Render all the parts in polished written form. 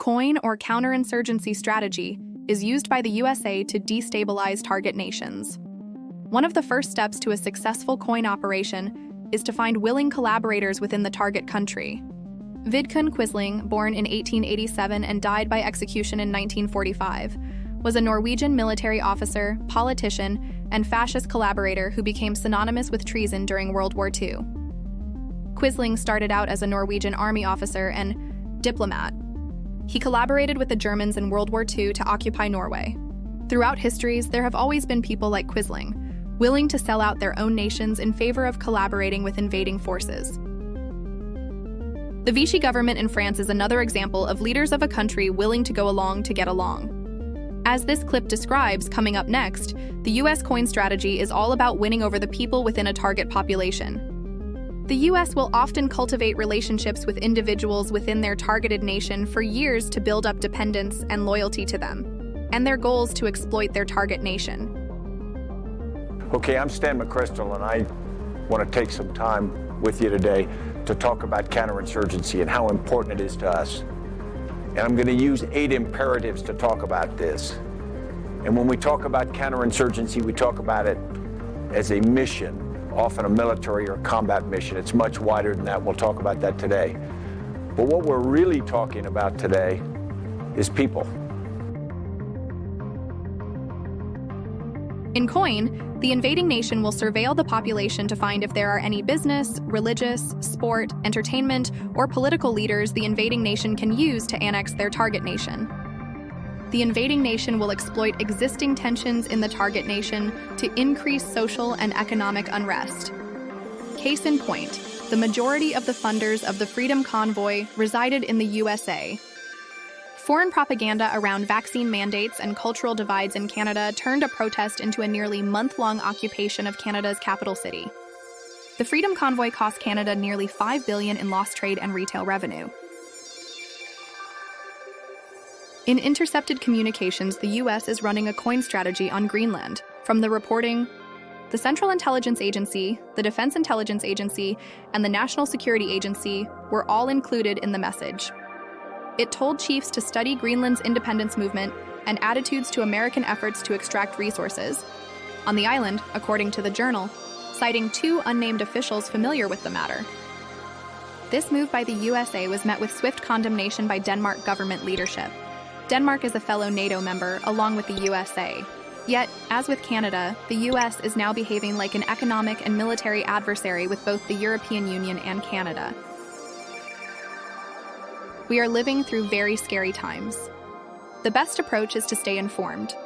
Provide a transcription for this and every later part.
COIN, or counterinsurgency strategy, is used by the USA to destabilize target nations. One of the first steps to a successful COIN operation is to find willing collaborators within the target country. Vidkun Quisling, born in 1887 and died by execution in 1945, was a Norwegian military officer, politician, and fascist collaborator who became synonymous with treason during World War II. Quisling started out as a Norwegian army officer and diplomat. He collaborated with the Germans in World War II to occupy Norway. Throughout histories, there have always been people like Quisling, willing to sell out their own nations in favor of collaborating with invading forces. The Vichy government in France is another example of leaders of a country willing to go along to get along. As this clip describes, coming up next, the US COIN strategy is all about winning over the people within a target population. The US will often cultivate relationships with individuals within their targeted nation for years to build up dependence and loyalty to them, and their goals to exploit their target nation. Okay, I'm Stan McChrystal, and I want to take some time with you today to talk about counterinsurgency and how important it is to us. And I'm going to use 8 imperatives to talk about this. And when we talk about counterinsurgency, we talk about it as a mission, often a military or combat mission. It's much wider than that. We'll talk about that today. But what we're really talking about today is people. In COIN, the invading nation will surveil the population to find if there are any business, religious, sport, entertainment, or political leaders the invading nation can use to annex their target nation. The invading nation will exploit existing tensions in the target nation to increase social and economic unrest. Case in point, the majority of the funders of the Freedom Convoy resided in the USA. Foreign propaganda around vaccine mandates and cultural divides in Canada turned a protest into a nearly month-long occupation of Canada's capital city. The Freedom Convoy cost Canada nearly $5 billion in lost trade and retail revenue. In intercepted communications, the US is running a COIN strategy on Greenland. From the reporting, the Central Intelligence Agency, the Defense Intelligence Agency, and the National Security Agency were all included in the message. It told chiefs to study Greenland's independence movement and attitudes to American efforts to extract resources on the island, according to the Journal, citing 2 unnamed officials familiar with the matter. This move by the USA was met with swift condemnation by Denmark government leadership. Denmark is a fellow NATO member, along with the USA. Yet, as with Canada, the US is now behaving like an economic and military adversary with both the European Union and Canada. We are living through very scary times. The best approach is to stay informed.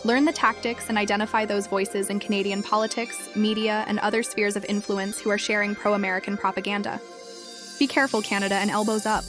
Learn the tactics and identify those voices in Canadian politics, media, and other spheres of influence who are sharing pro-American propaganda. Be careful, Canada, and elbows up.